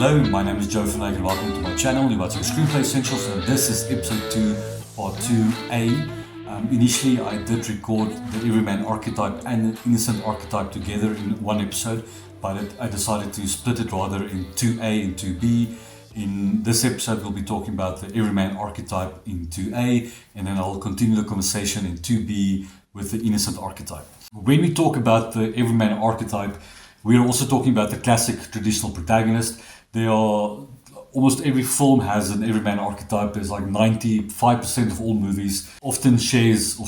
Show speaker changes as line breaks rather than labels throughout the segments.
Hello, my name is Joe Van Eyck and welcome to my channel. You're watching Screenplay Essentials and this is episode 2, part 2A. Initially I did record the Everyman Archetype and the Innocent Archetype together in one episode, but I decided to split it rather in 2A and 2B. In this episode we'll be talking about the Everyman Archetype in 2A, and then I'll continue the conversation in 2B with the Innocent Archetype. When we talk about the Everyman Archetype, we are also talking about the classic Traditional Protagonist. There are almost every film has an Everyman Archetype. There's like 95% of all movies often shows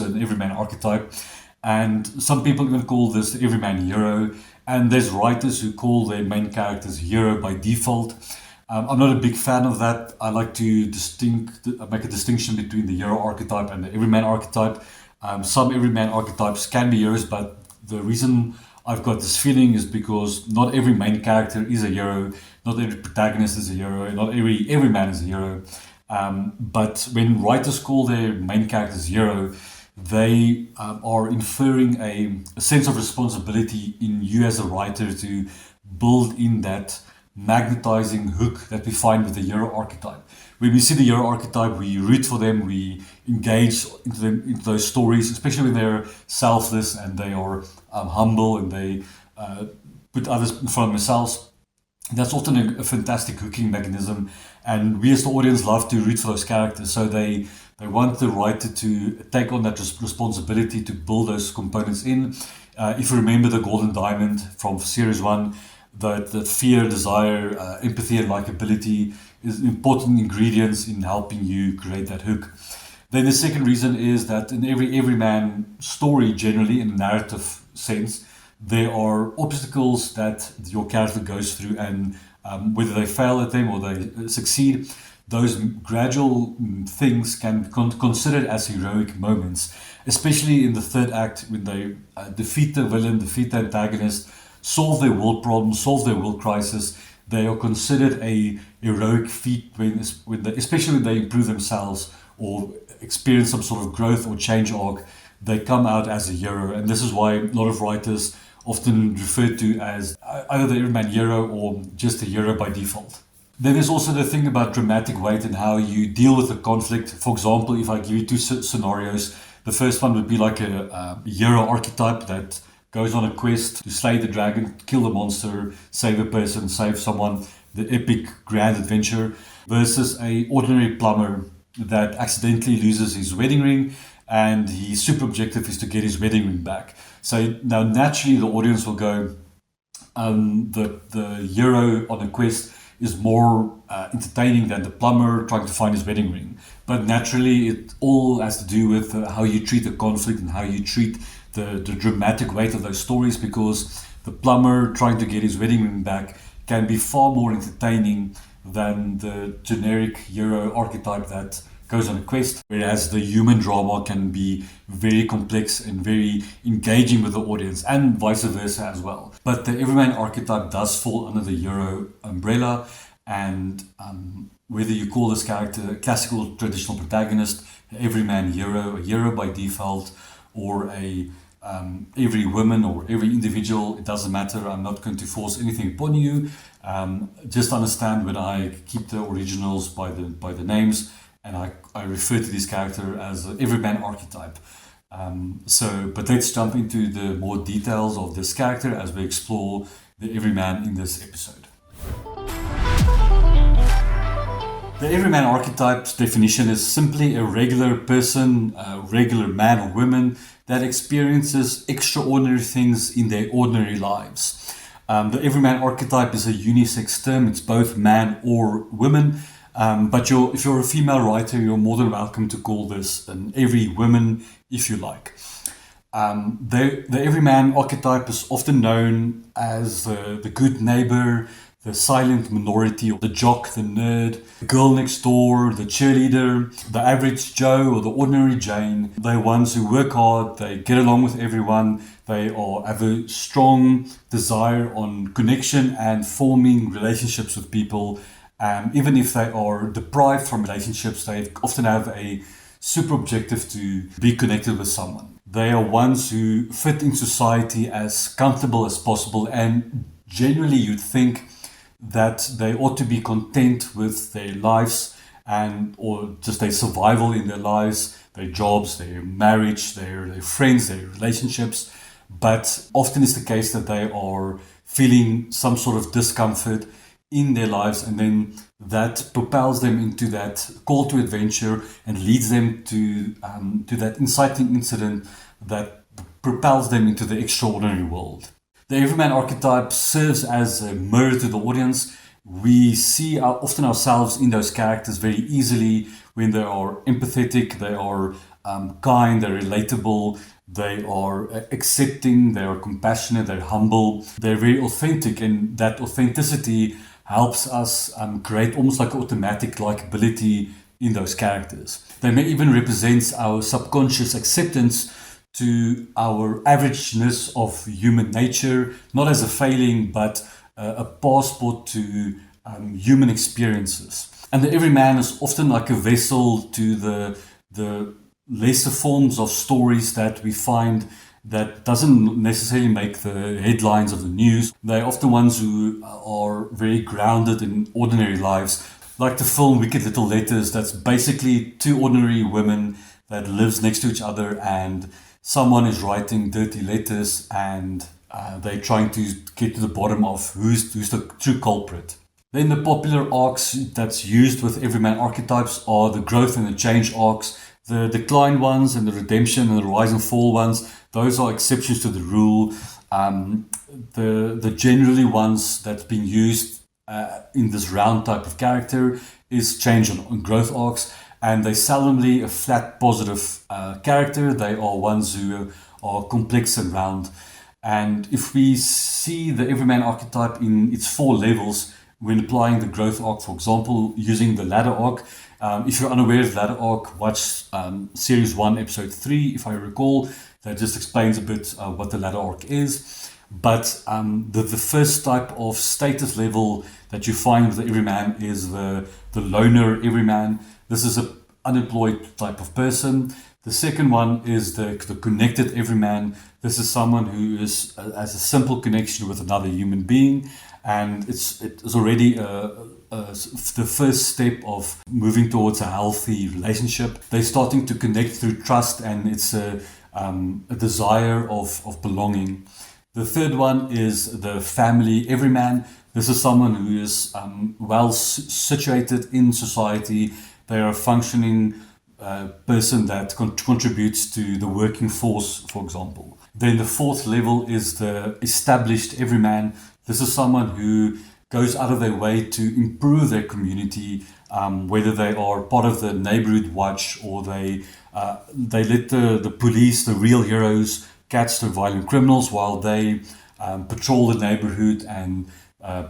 an Everyman Archetype, and some people even call this the Everyman Hero. And there's writers who call their main characters hero by default. I'm not a big fan of that. I like to make a distinction between the hero archetype and the Everyman archetype. Some Everyman archetypes can be heroes, but the reason I've got this feeling is because not every main character is a hero, not every protagonist is a hero, not everyman is a hero. But when writers call their main characters hero, they are inferring a sense of responsibility in you as a writer to build in that magnetizing hook that we find with the hero archetype. When we see the hero archetype, we root for them, we engage into those stories, especially when they're selfless and they are humble and they put others in front of themselves. That's often a fantastic hooking mechanism, and we as the audience love to root for those characters. So they want the writer to take on that responsibility to build those components in. If you remember the Golden Diamond from Series 1, that fear, desire, empathy and likability is important ingredients in helping you create that hook. Then the second reason is that in every Everyman story, generally in a narrative sense, there are obstacles that your character goes through, and whether they fail at them or they succeed, those gradual things can be considered as heroic moments, especially in the third act when they defeat the villain, defeat the antagonist, solve their world problem, solve their world crisis. They are considered a heroic feat especially when they improve themselves or experience some sort of growth or change arc. They come out as a hero, and this is why a lot of writers often refer to as either the Everyman hero or just a hero by default. Then there's also the thing about dramatic weight and how you deal with the conflict. For example, if I give you two scenarios, the first one would be like a hero archetype that goes on a quest to slay the dragon, kill the monster, save a person, save someone, the epic grand adventure, versus a ordinary plumber that accidentally loses his wedding ring, and his super objective is to get his wedding ring back. So now naturally the audience will go, the hero on a quest is more entertaining than the plumber trying to find his wedding ring. But naturally it all has to do with how you treat the conflict and how you treat the dramatic weight of those stories, because the plumber trying to get his wedding ring back can be far more entertaining than the generic hero archetype that goes on a quest, whereas the human drama can be very complex and very engaging with the audience, and vice versa as well. But the Everyman archetype does fall under the hero umbrella, and whether you call this character a classical traditional protagonist, Everyman hero, a hero by default, or every woman or every individual, it doesn't matter. I'm not going to force anything upon you. Just understand when I keep the originals by the names, and I refer to this character as the Everyman archetype. But let's jump into the more details of this character as we explore the Everyman in this episode. The Everyman archetype's definition is simply a regular person, a regular man or woman that experiences extraordinary things in their ordinary lives. The Everyman archetype is a unisex term. It's both man or woman. But if you're a female writer, you're more than welcome to call this an every woman if you like. The Everyman archetype is often known as the good neighbor, the silent minority, or the jock, the nerd, the girl next door, the cheerleader, the average Joe or the ordinary Jane. They're ones who work hard, they get along with everyone, they have a strong desire on connection and forming relationships with people. Even if they are deprived from relationships, they often have a super objective to be connected with someone. They are ones who fit in society as comfortable as possible, and generally you'd think that they ought to be content with their lives and or just their survival in their lives, their jobs, their marriage, their friends, their relationships. But often it's the case that they are feeling some sort of discomfort in their lives, and then that propels them into that call to adventure and leads them to that inciting incident that propels them into the extraordinary world. The Everyman archetype serves as a mirror to the audience. We see often ourselves in those characters very easily when they are empathetic, they are kind, they're relatable, they are accepting, they are compassionate, they're humble, they're very authentic, and that authenticity helps us create almost like automatic likability in those characters. They may even represent our subconscious acceptance to our averageness of human nature, not as a failing, but a passport to human experiences. And the everyman is often like a vessel to the lesser forms of stories that we find that doesn't necessarily make the headlines of the news. They're often ones who are very grounded in ordinary lives, like the film Wicked Little Letters. That's basically two ordinary women that lives next to each other, and someone is writing dirty letters, and they're trying to get to the bottom of who's the true culprit. Then the popular arcs that's used with Everyman archetypes are the growth and the change arcs. The decline ones and the redemption and the rise and fall ones, those are exceptions to the rule. The generally ones that's being used in this round type of character is change and growth arcs, and they seldomly a flat positive character. They are ones who are complex and round. And if we see the Everyman archetype in its 4 levels, when applying the growth arc, for example, using the ladder arc. If you're unaware of ladder arc, watch series 1, episode 3, if I recall. That just explains a bit what the ladder arc is. But the first type of status level that you find with the everyman is the loner everyman. This is an unemployed type of person. The second one is the connected everyman. This is someone who has a simple connection with another human being, and it's already the first step of moving towards a healthy relationship. They're starting to connect through trust, and it's a desire of belonging. The third one is the family everyman. This is someone who is well situated in society. They are a functioning person that contributes to the working force, for example. Then the fourth level is the established everyman. This is someone who goes out of their way to improve their community, whether they are part of the neighborhood watch or they let the police, the real heroes, catch the violent criminals while they patrol the neighborhood and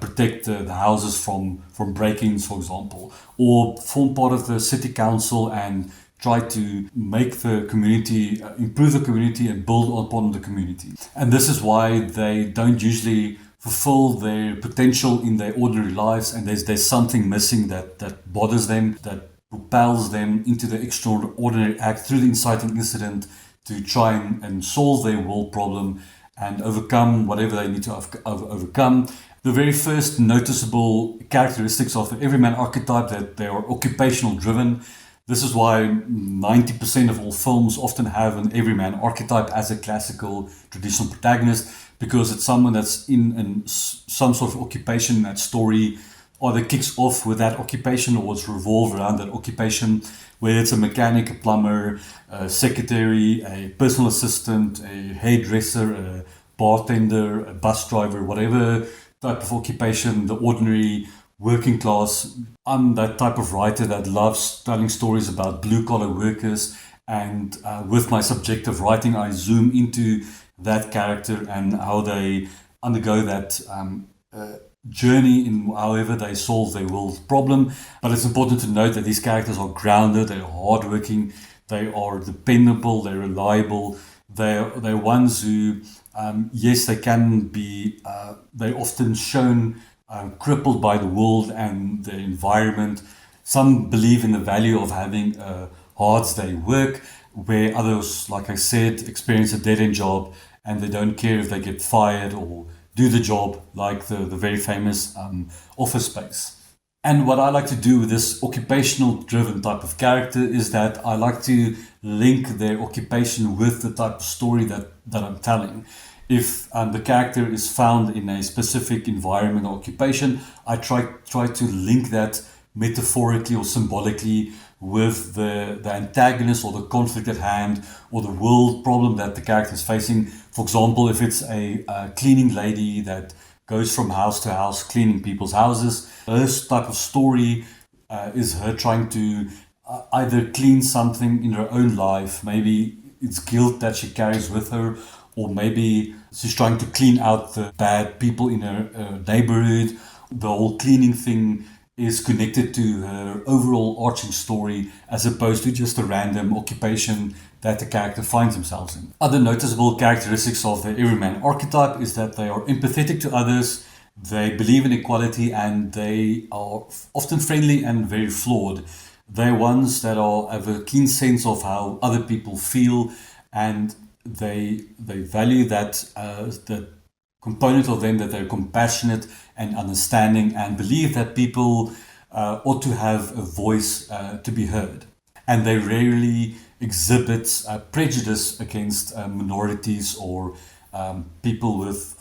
protect the houses from break-ins, for example, or form part of the city council and try to make the community, improve the community and build upon the community. And this is why they don't usually fulfill their potential in their ordinary lives, and there's something missing that bothers them, that propels them into the extraordinary act through the inciting incident to try and solve their world problem and overcome whatever they need to overcome. The very first noticeable characteristics of the Everyman archetype that they are occupational driven. This is why 90% of all films often have an Everyman archetype as a classical traditional protagonist, because it's someone that's in some sort of occupation. That story either kicks off with that occupation or it's revolved around that occupation, whether it's a mechanic, a plumber, a secretary, a personal assistant, a hairdresser, a bartender, a bus driver, whatever type of occupation, the ordinary working class. I'm that type of writer that loves telling stories about blue-collar workers, and with my subjective writing, I zoom into that character and how they undergo that journey in however they solve their world problem. But it's important to note that these characters are grounded, they're hardworking, they are dependable, they're reliable, they're ones who, yes, they can be, they're often shown crippled by the world and the environment. Some believe in the value of having a hard day work, where others, like I said, experience a dead-end job and they don't care if they get fired or do the job, like the very famous Office Space. And what I like to do with this occupational driven type of character is that I like to link their occupation with the type of story that I'm telling. If the character is found in a specific environment or occupation, I try to link that metaphorically or symbolically with the antagonist or the conflict at hand or the world problem that the character is facing. For example, if it's a cleaning lady that goes from house to house cleaning people's houses, this type of story is her trying to either clean something in her own life, maybe it's guilt that she carries with her, or maybe she's trying to clean out the bad people in her neighborhood. The whole cleaning thing is connected to her overall arching story as opposed to just a random occupation that the character finds themselves in. Other noticeable characteristics of the Everyman archetype is that they are empathetic to others, they believe in equality, and they are often friendly and very flawed. They're ones that have a keen sense of how other people feel, and they value that component of them, that they're compassionate and understanding and believe that people ought to have a voice to be heard. And they rarely exhibit prejudice against minorities or people with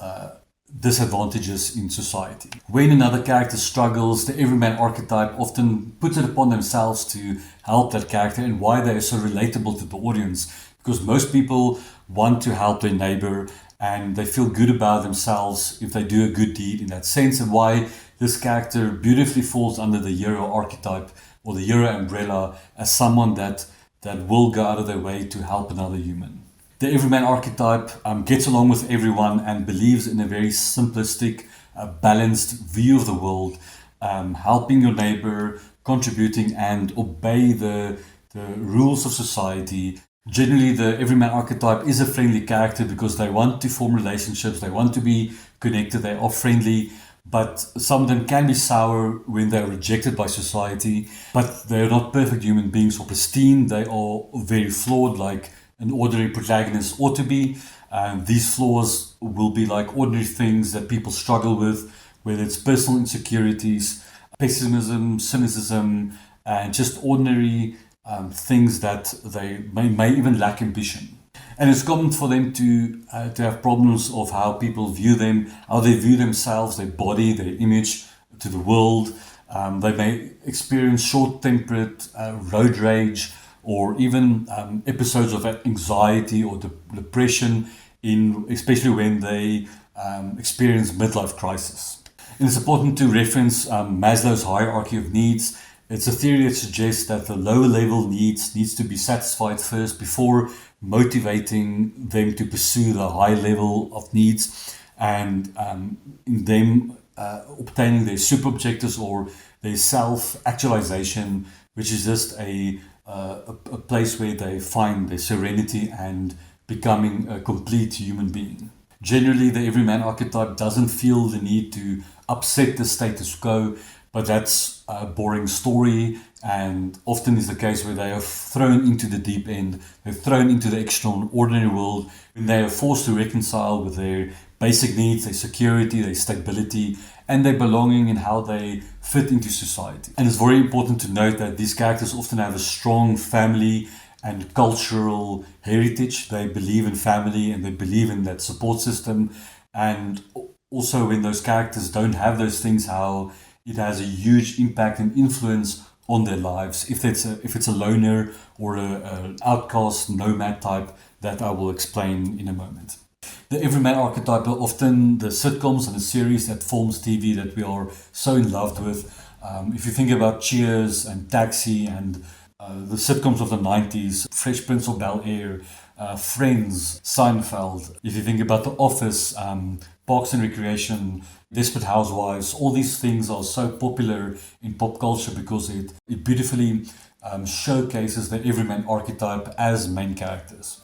disadvantages in society. When another character struggles, the Everyman archetype often puts it upon themselves to help that character, and why they are so relatable to the audience. Because most people want to help their neighbor and they feel good about themselves if they do a good deed in that sense, and why this character beautifully falls under the hero archetype or the hero umbrella as someone that will go out of their way to help another human. The Everyman archetype gets along with everyone and believes in a very simplistic, balanced view of the world, helping your neighbor, contributing, and obey the rules of society. Generally, the Everyman archetype is a friendly character because they want to form relationships, they want to be connected, they are friendly, but some of them can be sour when they're rejected by society. But they're not perfect human beings or pristine, they are very flawed, like an ordinary protagonist ought to be. These flaws will be like ordinary things that people struggle with, whether it's personal insecurities, pessimism, cynicism, and just ordinary things that they may even lack ambition. And it's common for them to have problems of how people view them, how they view themselves, their body, their image to the world. They may experience short-tempered road rage, or even episodes of anxiety or depression, especially when they experience midlife crisis. And it's important to reference Maslow's hierarchy of needs. It's a theory that suggests that the lower level needs to be satisfied first before motivating them to pursue the high level of needs, and in them obtaining their super objectives or their self-actualization, which is just a place where they find their serenity and becoming a complete human being. Generally, the Everyman archetype doesn't feel the need to upset the status quo, but that's a boring story, and often is the case where they are thrown into the deep end, they're thrown into the extraordinary world, when they are forced to reconcile with their basic needs, their security, their stability, and their belonging, and how they fit into society. And it's very important to note that these characters often have a strong family and cultural heritage. They believe in family and they believe in that support system. And also when those characters don't have those things, how it has a huge impact and influence on their lives. If it's a loner or an outcast, nomad type, that I will explain in a moment. The Everyman archetype are often the sitcoms and the series that forms TV that we are so in love with. If you think about Cheers and Taxi and the sitcoms of the 90s, Fresh Prince of Bel-Air, Friends, Seinfeld. If you think about The Office, Parks and Recreation, Desperate Housewives, all these things are so popular in pop culture because it beautifully showcases the Everyman archetype as main characters.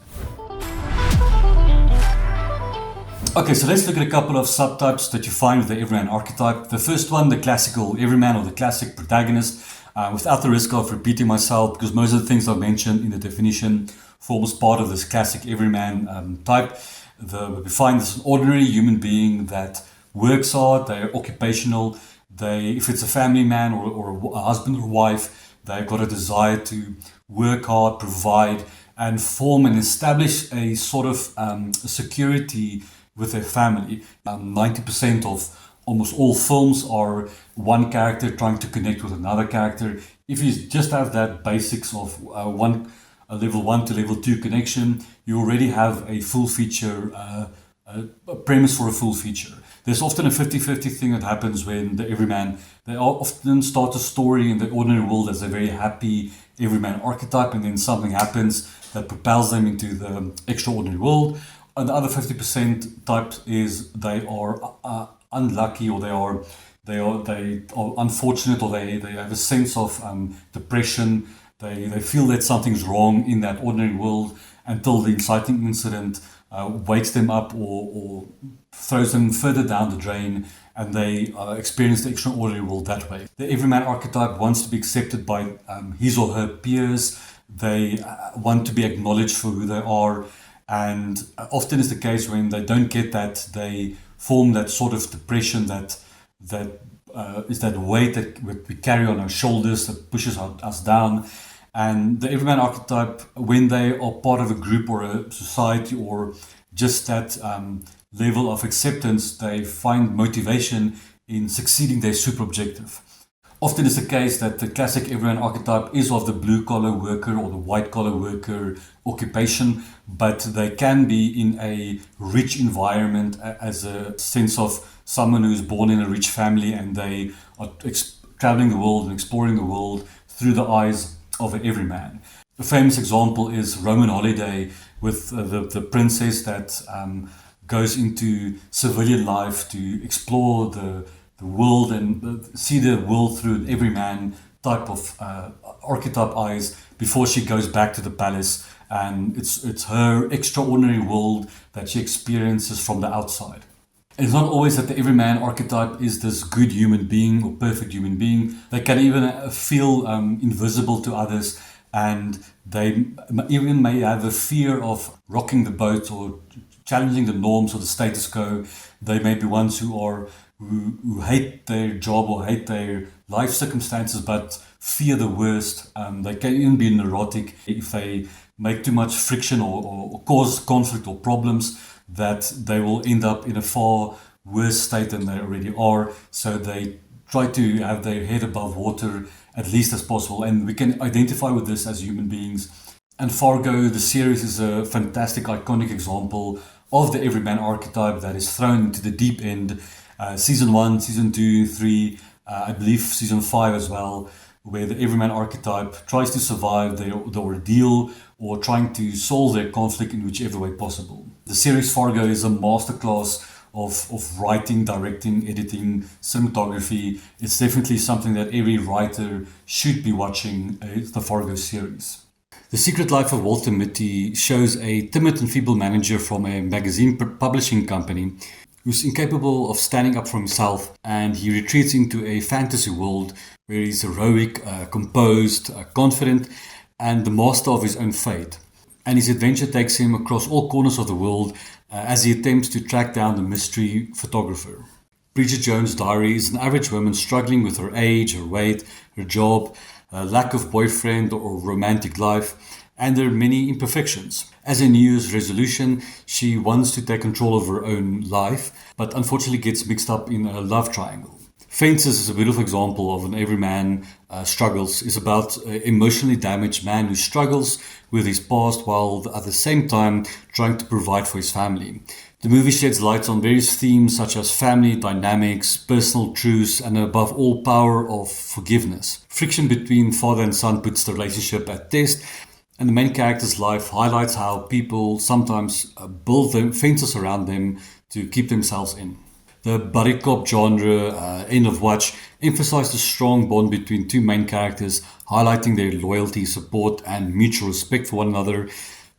Okay, so let's look at a couple of subtypes that you find with the Everyman archetype. The first one, the classical Everyman or the Classic Protagonist, without the risk of repeating myself, because most of the things I've mentioned in the definition forms part of this classic Everyman type. We find this ordinary human being that works hard, they're occupational, if it's a family man or a husband or wife, they've got a desire to work hard, provide, and form and establish a sort of security with their family. 90% of almost all films are one character trying to connect with another character. If you just have that basics of a level 1 to level 2 connection, you already have a full feature, a premise for a full feature. There's often a 50-50 thing that happens when the Everyman, they often start a story in the ordinary world as a very happy Everyman archetype, and then something happens that propels them into the extraordinary world. And the other 50% type is they are unlucky, or they are unfortunate, or they have a sense of depression. They feel that something's wrong in that ordinary world until the inciting incident wakes them up or throws them further down the drain, and they experience the extraordinary world that way. The Everyman archetype wants to be accepted by his or her peers. They want to be acknowledged for who they are, and often is the case when they don't get that, they form that sort of depression that is that weight that we carry on our shoulders that pushes us down. And the Everyman archetype, when they are part of a group or a society or just that level of acceptance, they find motivation in succeeding their super objective. Often it's the case that the classic Everyman archetype is of the blue-collar worker or the white-collar worker occupation, but they can be in a rich environment as a sense of someone who's born in a rich family, and they are traveling the world and exploring the world through the eyes of an everyman. A famous example is Roman Holiday with the princess that goes into civilian life to explore the world and see the world through an everyman type of archetype eyes before she goes back to the palace, and it's her extraordinary world that she experiences from the outside. It's not always that the everyman archetype is this good human being or perfect human being. They can even feel invisible to others, and they even may have a fear of rocking the boat or challenging the norms or the status quo. They may be ones who hate their job or hate their life circumstances but fear the worst. They can even be neurotic if they make too much friction or cause conflict or problems, that they will end up in a far worse state than they already are. So they try to have their head above water at least as possible, and we can identify with this as human beings. And Fargo, the series, is a fantastic, iconic example of the Everyman archetype that is thrown into the deep end. Season 1, Season 2, 3, I believe Season 5 as well, where the Everyman archetype tries to survive the ordeal or trying to solve their conflict in whichever way possible. The series Fargo is a masterclass of writing, directing, editing, cinematography. It's definitely something that every writer should be watching, the Fargo series. The Secret Life of Walter Mitty shows a timid and feeble manager from a magazine publishing company who's incapable of standing up for himself, and he retreats into a fantasy world where he's heroic, composed, confident, and the master of his own fate. And his adventure takes him across all corners of the world as he attempts to track down the mystery photographer. Bridget Jones' Diary is an average woman struggling with her age, her weight, her job, lack of boyfriend or romantic life, and there are many imperfections. As a New Year's resolution, she wants to take control of her own life, but unfortunately gets mixed up in a love triangle. Fences is a beautiful example of an everyman struggles. It's about an emotionally damaged man who struggles with his past while at the same time trying to provide for his family. The movie sheds light on various themes such as family dynamics, personal truths, and above all, power of forgiveness. Friction between father and son puts the relationship at test, and the main character's life highlights how people sometimes build fences around them to keep themselves in. The buddy cop genre, End of Watch, emphasized a strong bond between two main characters, highlighting their loyalty, support, and mutual respect for one another.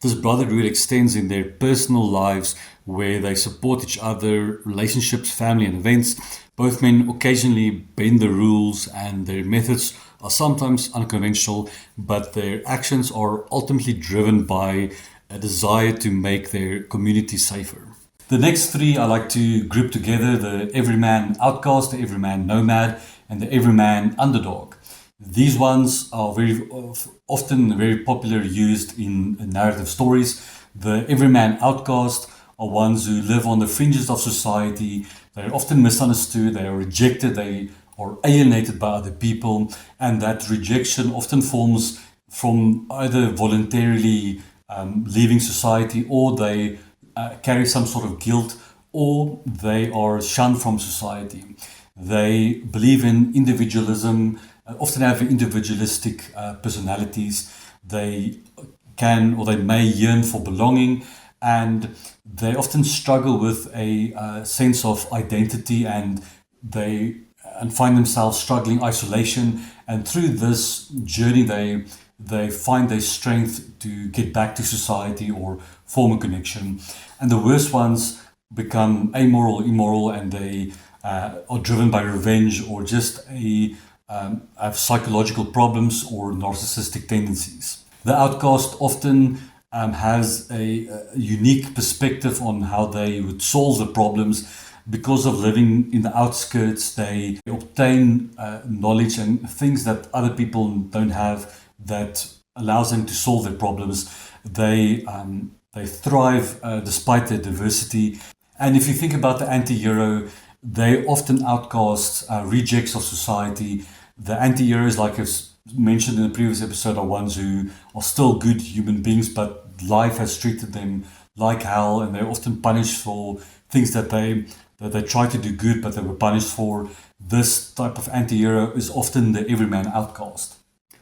This brotherhood extends in their personal lives, where they support each other, relationships, family, and events. Both men occasionally bend the rules, and their methods are sometimes unconventional, but their actions are ultimately driven by a desire to make their community safer. The next three I like to group together: the Everyman Outcast, the Everyman Nomad, and the Everyman Underdog. These ones are often very popular, used in narrative stories. The Everyman Outcast are ones who live on the fringes of society. They're often misunderstood, they are rejected, they are alienated by other people, and that rejection often forms from either voluntarily leaving society, or they carry some sort of guilt, or they are shunned from society. They believe in individualism, often have individualistic personalities. They can, or they may yearn for belonging, and they often struggle with a sense of identity, and find themselves struggling isolation. And through this journey, they find their strength to get back to society or form a connection. And the worst ones become amoral, immoral, and they are driven by revenge, or just have psychological problems or narcissistic tendencies. The outcast often has a unique perspective on how they would solve the problems. Because of living in the outskirts, they obtain knowledge and things that other people don't have, that allows them to solve their problems. They thrive despite their diversity. And if you think about the anti-hero, they often outcast, rejects of society. The anti-heroes, like I've mentioned in the previous episode, are ones who are still good human beings, but life has treated them like hell, and they're often punished for things that they try to do good, but they were punished for. This type of anti-hero is often the Everyman Outcast.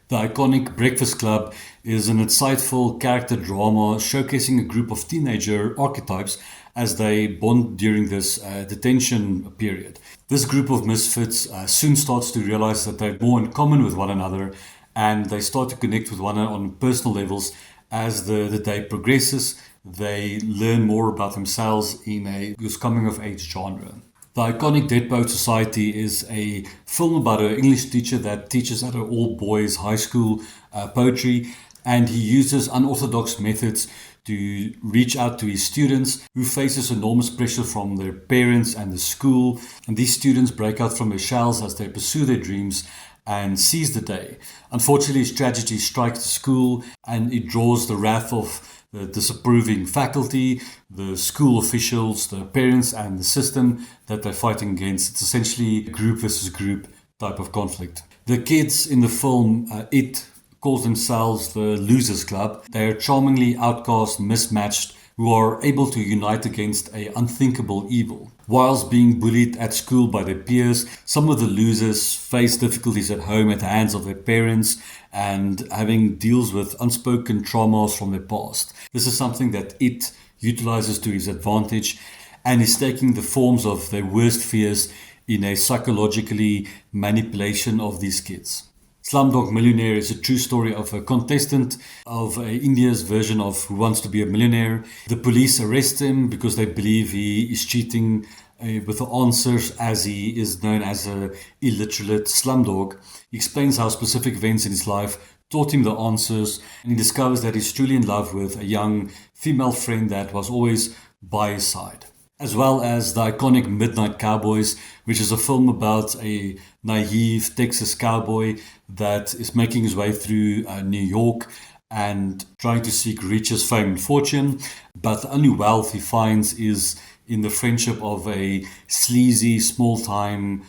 The iconic Breakfast Club is an insightful character drama showcasing a group of teenager archetypes as they bond during this detention period. This group of misfits soon starts to realize that they're more in common with one another, and they start to connect with one another on personal levels. As the day progresses, they learn more about themselves in this coming-of-age genre. The iconic Dead Poet Society is a film about an English teacher that teaches at an all-boys high school poetry, and he uses unorthodox methods to reach out to his students who faces enormous pressure from their parents and the school. And these students break out from their shells as they pursue their dreams and seize the day. Unfortunately, his tragedy strikes the school, and it draws the wrath of the disapproving faculty, the school officials, the parents, and the system that they're fighting against. It's essentially a group versus group type of conflict. The kids in the film, It calls themselves the Losers Club. They are charmingly outcast, mismatched, who are able to unite against an unthinkable evil. Whilst being bullied at school by their peers, some of the losers face difficulties at home at the hands of their parents and having deals with unspoken traumas from their past. This is something that It utilizes to his advantage, and is taking the forms of their worst fears in a psychologically manipulation of these kids. Slumdog Millionaire is a true story of a contestant of India's version of Who Wants to Be a Millionaire. The police arrest him because they believe he is cheating with the answers, as he is known as an illiterate slumdog. He explains how specific events in his life taught him the answers, and he discovers that he's truly in love with a young female friend that was always by his side. As well as the iconic Midnight Cowboys, which is a film about a naive Texas cowboy that is making his way through New York and trying to seek riches, fame, and fortune. But the only wealth he finds is in the friendship of a sleazy, small-time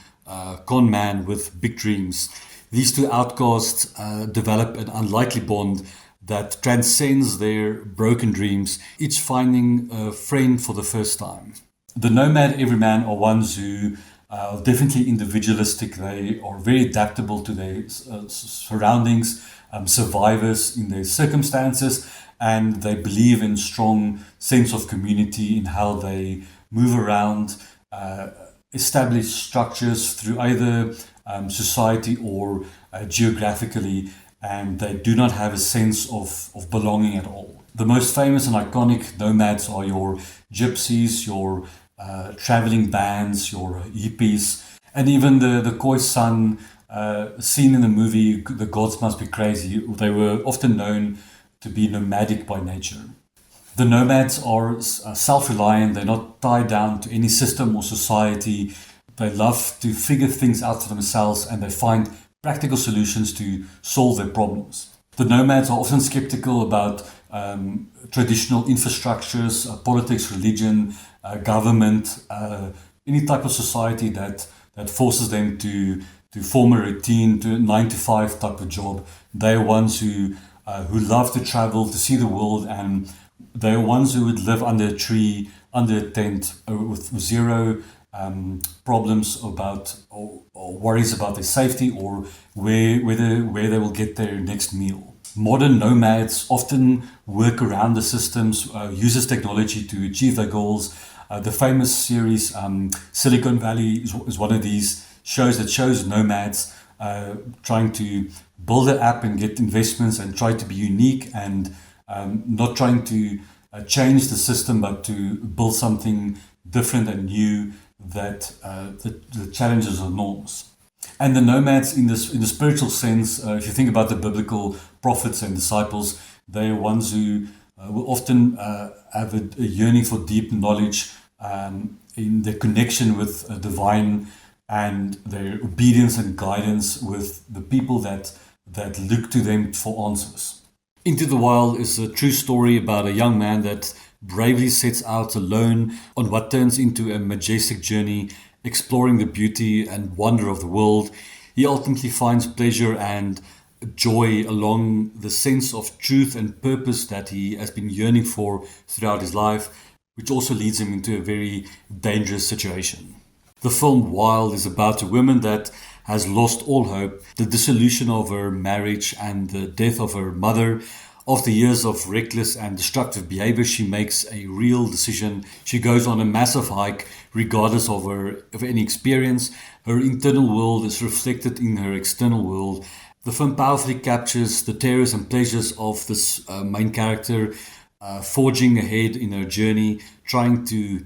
con man with big dreams. These two outcasts develop an unlikely bond that transcends their broken dreams, each finding a friend for the first time. The Nomad Everyman are ones who are definitely individualistic. They are very adaptable to their surroundings, survivors in their circumstances, and they believe in strong sense of community in how they move around, establish structures through either society or geographically, and they do not have a sense of belonging at all. The most famous and iconic nomads are your gypsies, your traveling bands, your hippies, and even the Khoisan scene in the movie The Gods Must Be Crazy. They were often known to be nomadic by nature. The nomads are self-reliant. They're not tied down to any system or society. They love to figure things out for themselves, and they find practical solutions to solve their problems. The nomads are often skeptical about traditional infrastructures, politics, religion, government, any type of society that forces them to form a routine, to a 9 to 5 type of job. They are ones who love to travel, to see the world, and they are ones who would live under a tree, under a tent, with zero problems about or worries about their safety or where they will get their next meal. Modern nomads often work around the systems, uses technology to achieve their goals. The famous series Silicon Valley is one of these shows that shows nomads trying to build an app and get investments and try to be unique and not trying to change the system, but to build something different and new that challenges the norms. And the nomads, in the spiritual sense, if you think about the biblical prophets and disciples, they are ones who will often have a yearning for deep knowledge in their connection with divine, and their obedience and guidance with the people that look to them for answers. Into the Wild is a true story about a young man that bravely sets out alone on what turns into a majestic journey, exploring the beauty and wonder of the world. He ultimately finds pleasure and joy along the sense of truth and purpose that he has been yearning for throughout his life, which also leads him into a very dangerous situation. The film Wild is about a woman that has lost all hope, the dissolution of her marriage and the death of her mother. After years of reckless and destructive behavior, she makes a real decision. She goes on a massive hike regardless of any experience. Her internal world is reflected in her external world. The film powerfully captures the terrors and pleasures of this main character, forging ahead in her journey, trying to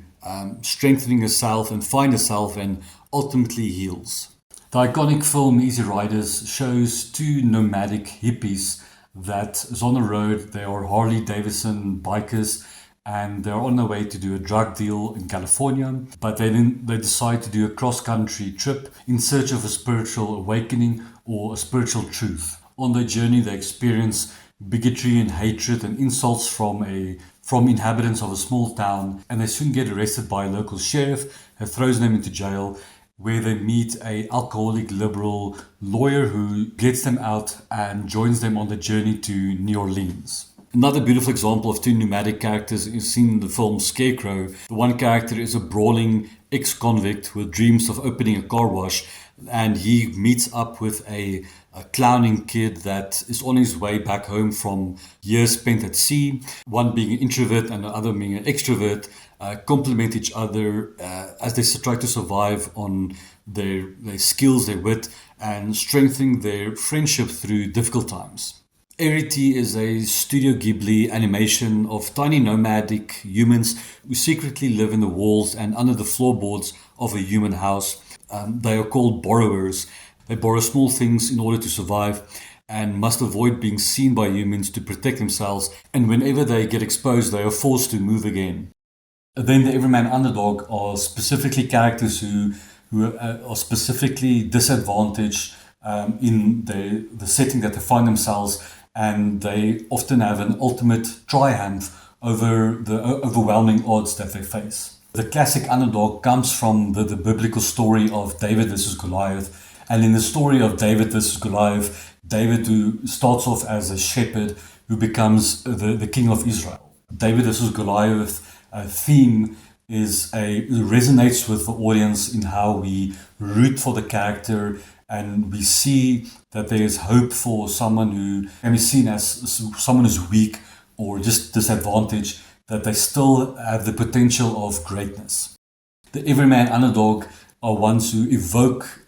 strengthening herself and find herself, and ultimately heals. The iconic film Easy Riders shows two nomadic hippies that is on the road. They are Harley Davidson bikers, and they're on their way to do a drug deal in California, but they decide to do a cross-country trip in search of a spiritual awakening or a spiritual truth. On their journey, they experience bigotry and hatred and insults from inhabitants of a small town, and they soon get arrested by a local sheriff who throws them into jail, where they meet a alcoholic liberal lawyer who gets them out and joins them on the journey to New Orleans. Another beautiful example of two nomadic characters is seen in the film Scarecrow. The one character is a brawling ex-convict with dreams of opening a car wash, and he meets up with a clowning kid that is on his way back home from years spent at sea. One being an introvert and the other being an extrovert, complement each other as they try to survive on their skills, their wit, and strengthening their friendship through difficult times. Everyty is a Studio Ghibli animation of tiny nomadic humans who secretly live in the walls and under the floorboards of a human house. They are called borrowers. They borrow small things in order to survive and must avoid being seen by humans to protect themselves. And whenever they get exposed, they are forced to move again. Then the Everyman Underdog are specifically characters who are specifically disadvantaged in the setting that they find themselves, and they often have an ultimate triumph over the overwhelming odds that they face. The classic underdog comes from the biblical story of David versus Goliath. And in the story of David versus Goliath, David, who starts off as a shepherd, who becomes the king of Israel. David versus Goliath theme resonates with the audience in how we root for the character, and we see that there is hope for someone who can be seen as someone who's weak or just disadvantaged, that they still have the potential of greatness. The Everyman Underdog are ones who evoke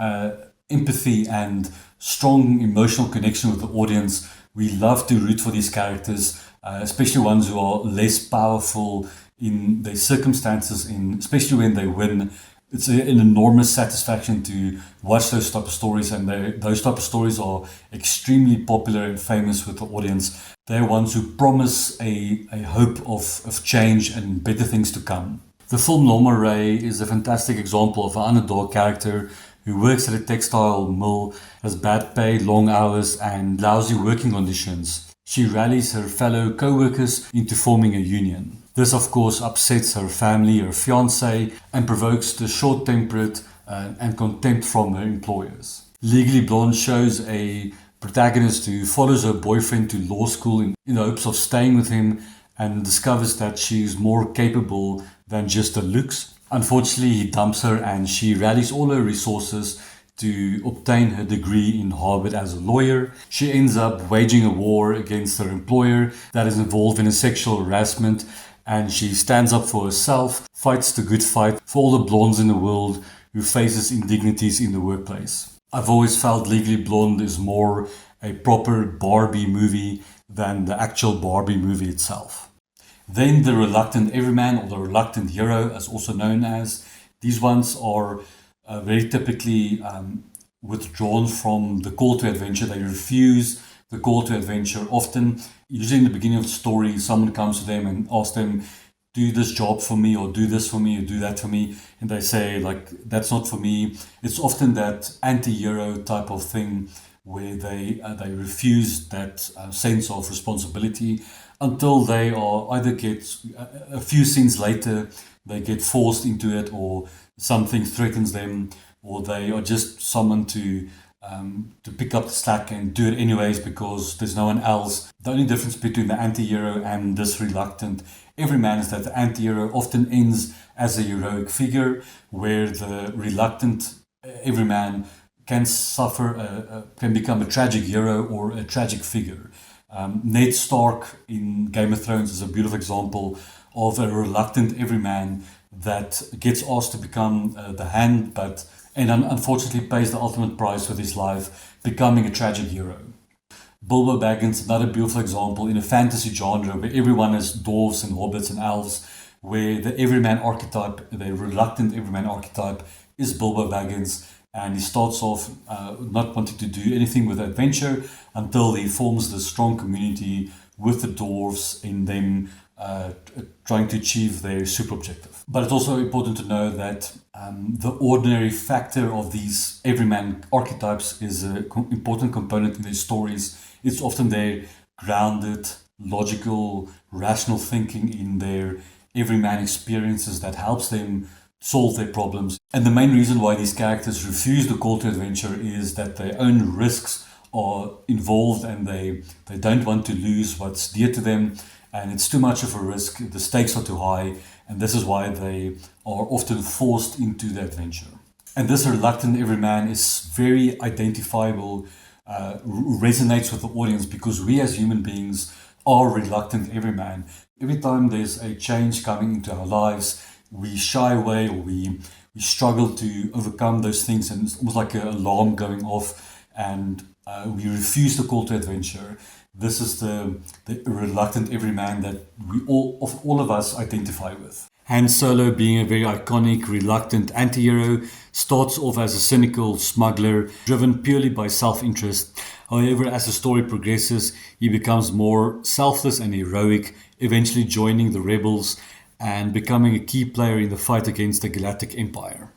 empathy and strong emotional connection with the audience. We love to root for these characters, especially ones who are less powerful in their circumstances, especially when they win, It's an enormous satisfaction to watch those type of stories, and those type of stories are extremely popular and famous with the audience. They're ones who promise a hope of change and better things to come. The film Norma Ray is a fantastic example of an underdog character who works at a textile mill, has bad pay, long hours, and lousy working conditions. She rallies her fellow co-workers into forming a union. This, of course, upsets her family, her fiancé, and provokes the short-tempered and contempt from her employers. Legally Blonde shows a protagonist who follows her boyfriend to law school in the hopes of staying with him and discovers that she's more capable than just her looks. Unfortunately, he dumps her and she rallies all her resources to obtain her degree in Harvard as a lawyer. She ends up waging a war against her employer that is involved in a sexual harassment, and she stands up for herself, fights the good fight for all the blondes in the world who faces indignities in the workplace. I've always felt Legally Blonde is more a proper Barbie movie than the actual Barbie movie itself. Then the Reluctant Everyman, or the Reluctant Hero as also known as. These ones are very typically withdrawn from the call to adventure. They refuse the call to adventure often. Usually in the beginning of the story, someone comes to them and asks them, do this job for me, or do this for me, or do that for me. And they say, like, that's not for me. It's often that anti-hero type of thing where they refuse that sense of responsibility until they are either get a few scenes later, they get forced into it, or something threatens them, or they are just summoned to pick up the slack and do it anyways because there's no one else. The only difference between the anti-hero and this Reluctant Everyman is that the anti-hero often ends as a heroic figure, where the Reluctant Everyman can can become a tragic hero or a tragic figure. Ned Stark in Game of Thrones is a beautiful example of a reluctant everyman that gets asked to become the hand, and unfortunately pays the ultimate price with his life, becoming a tragic hero. Bilbo Baggins, another beautiful example in a fantasy genre where everyone is dwarves and hobbits and elves, where the Everyman archetype, the reluctant Everyman archetype, is Bilbo Baggins, and he starts off not wanting to do anything with adventure until he forms this strong community with the dwarves in them trying to achieve their super objective. But it's also important to know that the ordinary factor of these Everyman archetypes is an important component in their stories. It's often their grounded, logical, rational thinking in their everyman experiences that helps them solve their problems. And the main reason why these characters refuse the call to adventure is that their own risks are involved and they don't want to lose what's dear to them, and it's too much of a risk, the stakes are too high, and this is why they are often forced into the adventure. And this reluctant everyman is very identifiable, resonates with the audience because we as human beings are reluctant everyman. Every time there's a change coming into our lives, we shy away or we struggle to overcome those things, and it's almost like an alarm going off, and we refuse the call to adventure. This is the reluctant everyman that all of us identify with. Han Solo, being a very iconic, reluctant anti-hero, starts off as a cynical smuggler, driven purely by self-interest. However, as the story progresses, he becomes more selfless and heroic, eventually joining the rebels and becoming a key player in the fight against the Galactic Empire.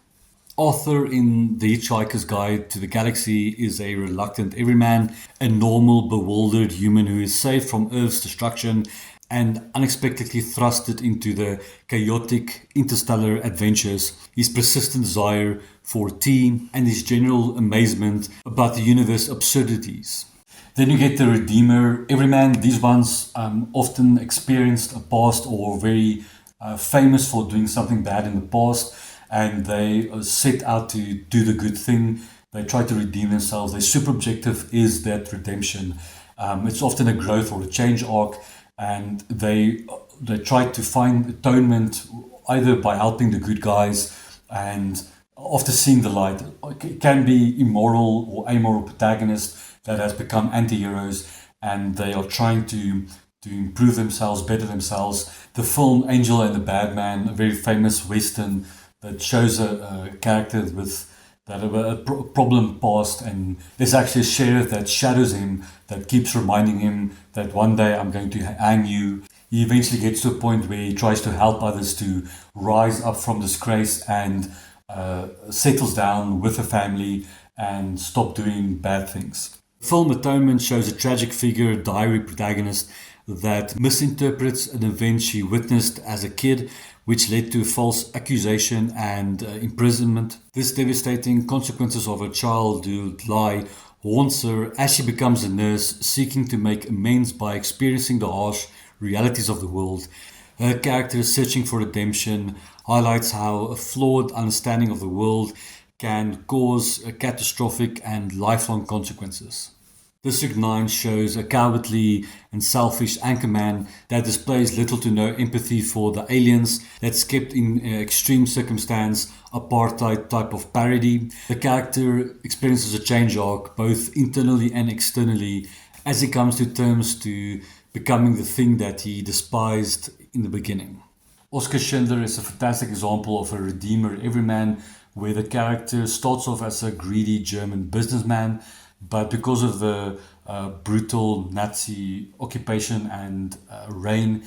Arthur in The Hitchhiker's Guide to the Galaxy is a reluctant everyman, a normal, bewildered human who is saved from Earth's destruction and unexpectedly thrusted into the chaotic interstellar adventures. His persistent desire for tea and his general amazement about the universe's absurdities. Then you get the Redeemer everyman. These ones often experienced a past or very famous for doing something bad in the past, and they set out to do the good thing. They try to redeem themselves. Their super objective is that redemption. It's often a growth or a change arc, and they try to find atonement either by helping the good guys and after seeing the light. It can be immoral or amoral protagonists that has become anti-heroes, and they are trying to improve themselves, better themselves. The film Angel and the Bad Man, a very famous Western that shows a character with that have a problem past, and there's actually a sheriff that shadows him, that keeps reminding him that one day I'm going to hang you. He eventually gets to a point where he tries to help others to rise up from disgrace and settles down with a family and stop doing bad things. Film Atonement shows a tragic figure, diary protagonist, that misinterprets an event she witnessed as a kid, which led to false accusation and imprisonment. This devastating consequences of her childhood lie haunts her as she becomes a nurse, seeking to make amends by experiencing the harsh realities of the world. Her character, searching for redemption, highlights how a flawed understanding of the world can cause catastrophic and lifelong consequences. District 9 shows a cowardly and selfish anchorman that displays little to no empathy for the aliens, that's kept in extreme circumstance, apartheid type of parody. The character experiences a change arc both internally and externally as he comes to terms to becoming the thing that he despised in the beginning. Oskar Schindler is a fantastic example of a redeemer everyman, where the character starts off as a greedy German businessman, but because of the brutal Nazi occupation and reign,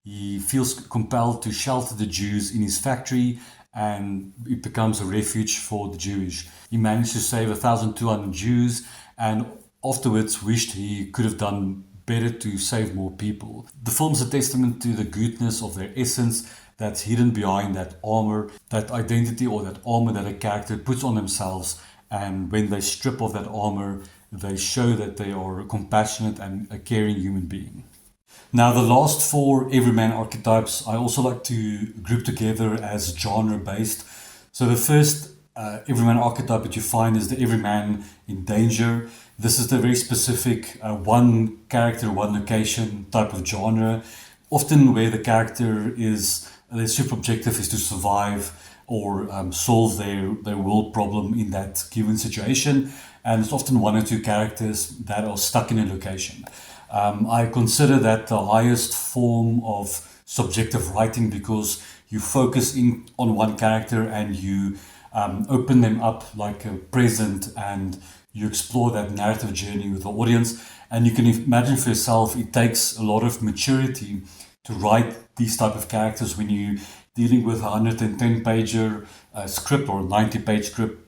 he feels compelled to shelter the Jews in his factory, and it becomes a refuge for the Jewish. He managed to save 1,200 Jews, and afterwards wished he could have done better to save more people. The film's a testament to the goodness of their essence that's hidden behind that armor, that identity or that armor that a character puts on themselves. And when they strip off that armor, they show that they are a compassionate and a caring human being. Now, the last 4 Everyman archetypes I also like to group together as genre-based. So the first Everyman archetype that you find is the Everyman in danger. This is the very specific one character, one location type of genre, often where the character is, their super objective is to survive or solve their world problem in that given situation. And it's often 1 or 2 characters that are stuck in a location. I consider that the highest form of subjective writing, because you focus in on one character and you open them up like a present, and you explore that narrative journey with the audience. And you can imagine for yourself, it takes a lot of maturity to write these type of characters when you're dealing with a 110-pager script or a 90-page script,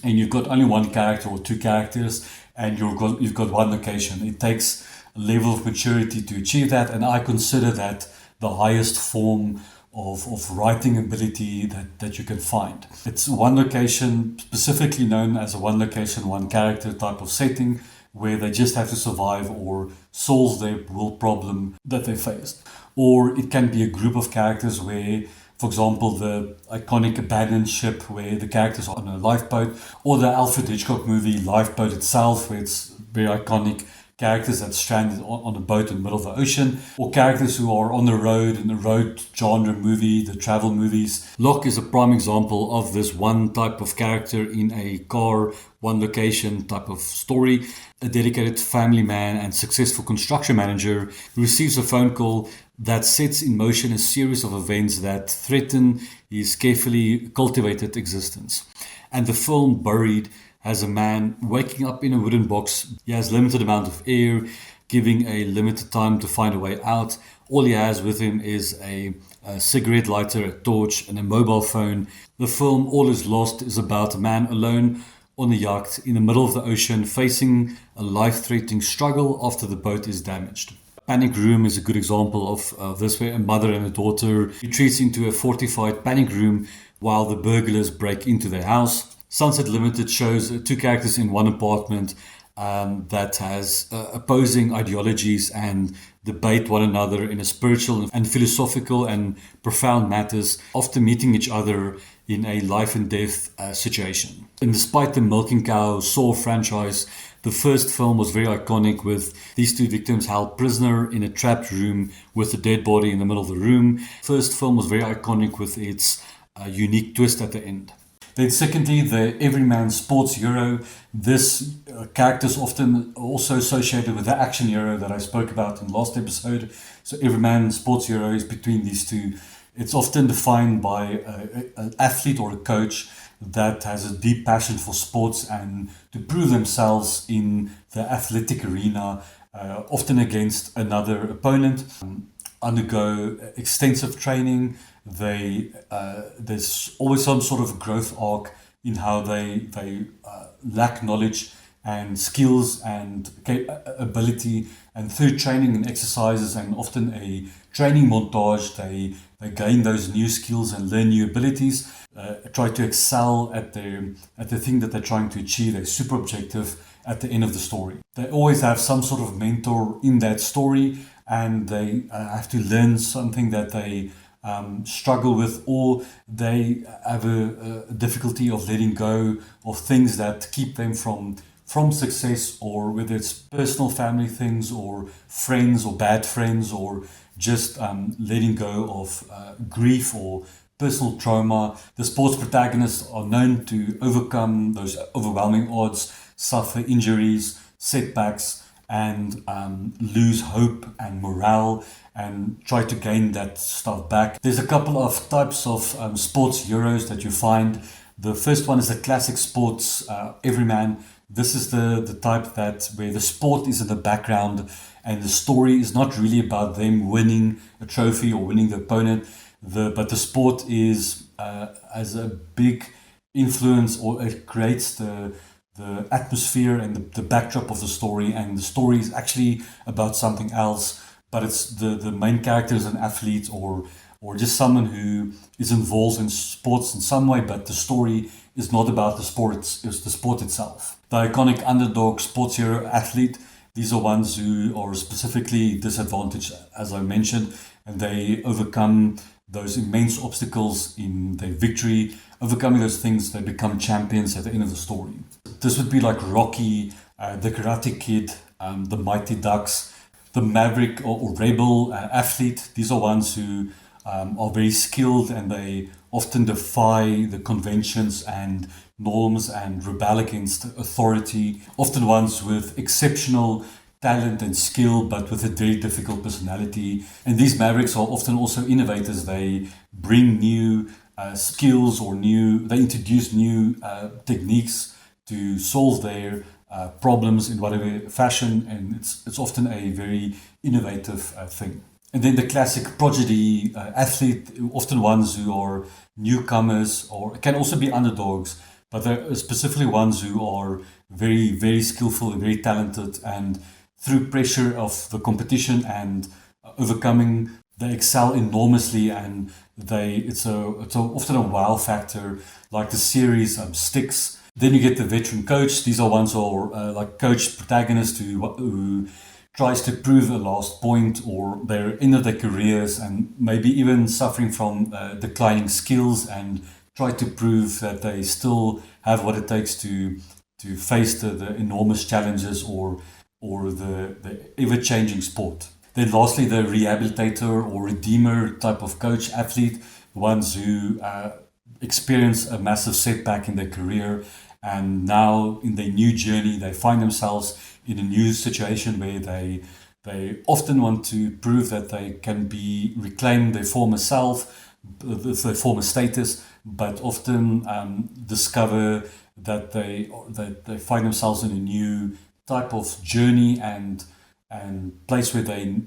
and you've got only 1 character or 2 characters, and you've got 1 location. It takes a level of maturity to achieve that, and I consider that the highest form of writing ability that you can find. It's 1 location, specifically known as a 1 location, 1 character type of setting, where they just have to survive or solve their world problem that they faced. Or it can be a group of characters where, for example, the iconic abandoned ship where the characters are on a lifeboat, or the Alfred Hitchcock movie Lifeboat itself, where it's very iconic characters that stranded on a boat in the middle of the ocean, or characters who are on the road in the road genre movie, the travel movies. Locke is a prime example of this 1 type of character in a car, 1 location type of story. A dedicated family man and successful construction manager receives a phone call that sets in motion a series of events that threaten his carefully cultivated existence. And the film Buried has a man waking up in a wooden box. He has limited amount of air, giving a limited time to find a way out. All he has with him is a cigarette lighter, a torch, and a mobile phone. The film All Is Lost is about a man alone on a yacht in the middle of the ocean, facing a life-threatening struggle after the boat is damaged. Panic Room is a good example of this, where a mother and a daughter retreats into a fortified panic room while the burglars break into their house. Sunset Limited shows 2 characters in 1 apartment that has opposing ideologies and debate one another in a spiritual and philosophical and profound matters, often meeting each other in a life and death situation. And despite the Milking Cow Saw franchise, the first film was very iconic, with these 2 victims held prisoner in a trapped room with a dead body in the middle of the room. First film was very iconic with its unique twist at the end. Then secondly, the Everyman sports hero. This character is often also associated with the action hero that I spoke about in the last episode. So Everyman sports hero is between these 2 It's often defined by an athlete or a coach that has a deep passion for sports and to prove themselves in the athletic arena, often against another opponent, undergo extensive training. There's always some sort of growth arc in how they lack knowledge and skills and ability, and through training and exercises and often a training montage, they gain those new skills and learn new abilities, try to excel at the thing that they're trying to achieve, a super objective at the end of the story. They always have some sort of mentor in that story, and they have to learn something that they struggle with, or they have a difficulty of letting go of things that keep them from success, or whether it's personal family things or friends or bad friends, or just letting go of grief or personal trauma. The sports protagonists are known to overcome those overwhelming odds, suffer injuries, setbacks, and lose hope and morale and try to gain that stuff back. There's a couple of types of sports heroes that you find. The first one is the classic sports everyman. This is the type that where the sport is in the background and the story is not really about them winning a trophy or winning the opponent. But the sport is as a big influence, or it creates the atmosphere and the backdrop of the story, and the story is actually about something else, but it's the main character is an athlete or just someone who is involved in sports in some way, but the story is not about the sport, it's the sport itself. The iconic underdog sports hero athlete, these are ones who are specifically disadvantaged, as I mentioned, and they overcome those immense obstacles in their victory. Overcoming those things, they become champions at the end of the story. This would be like Rocky, the Karate Kid, the Mighty Ducks, the Maverick or Rebel athlete. These are ones who are very skilled, and they often defy the conventions and norms and rebel against authority. Often ones with exceptional talent and skill, but with a very difficult personality. And these Mavericks are often also innovators. They bring new skills, or they introduce new techniques to solve their problems in whatever fashion, and it's often a very innovative thing. And then the classic prodigy athlete, often ones who are newcomers, or it can also be underdogs, but they're specifically ones who are very, very skillful and very talented, and through pressure of the competition and overcoming, they excel enormously, and it's often a wow factor, like the series Sticks. Then you get the veteran coach. These are ones who are like coach protagonist who tries to prove a last point, or they're end of their careers and maybe even suffering from declining skills, and try to prove that they still have what it takes to face the enormous challenges or the ever-changing sport. Then lastly, the rehabilitator or redeemer type of coach athlete, ones who experience a massive setback in their career, and now in their new journey they find themselves in a new situation where they often want to prove that they can reclaim their former self, their former status, but often discover that they find themselves in a new type of journey and place where they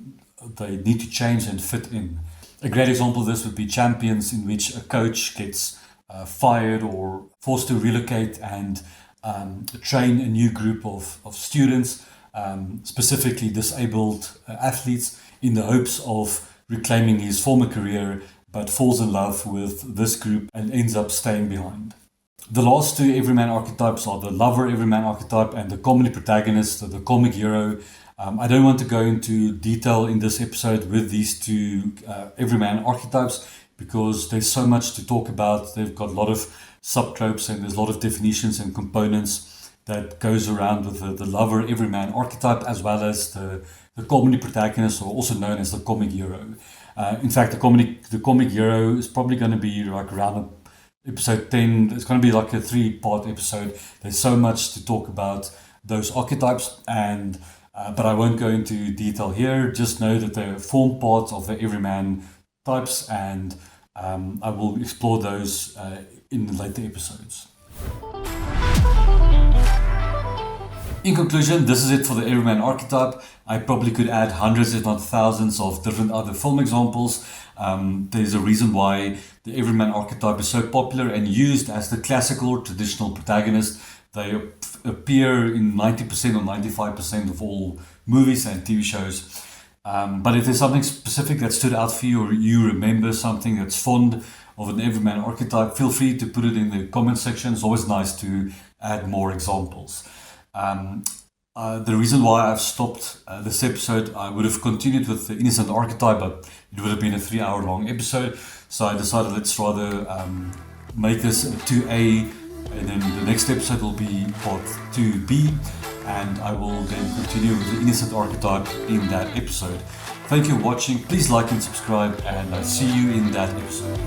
need to change and fit in. A great example of this would be Champions, in which a coach gets fired or forced to relocate and train a new group of students, specifically disabled athletes, in the hopes of reclaiming his former career, but falls in love with this group and ends up staying behind. The last two Everyman archetypes are the lover Everyman archetype and the comedy protagonist, the comic hero. I don't want to go into detail in this episode with these two Everyman archetypes, because there's so much to talk about. They've got a lot of subtropes, and there's a lot of definitions and components that goes around with the lover Everyman archetype, as well as the comedy protagonist, or also known as the comic hero. In fact, the comic hero is probably going to be like around episode 10. It's going to be like a 3-part episode. There's so much to talk about those archetypes, and but I won't go into detail here. Just know that they form part of the Everyman types, and I will explore those in later episodes. In conclusion, this is it for the Everyman Archetype. I probably could add hundreds if not thousands of different other film examples. There's a reason why the Everyman Archetype is so popular and used as the classical or traditional protagonist. They appear in 90% or 95% of all movies and TV shows. But if there's something specific that stood out for you, or you remember something that's fond of an Everyman Archetype, feel free to put it in the comment section. It's always nice to add more examples. The reason why I've stopped this episode, I would have continued with the Innocent Archetype, but it would have been a 3-hour long episode. So I decided let's rather make this a 2A, and then the next episode will be part 2B, and I will then continue with the Innocent Archetype in that episode. Thank you for watching. Please like and subscribe, and I'll see you in that episode.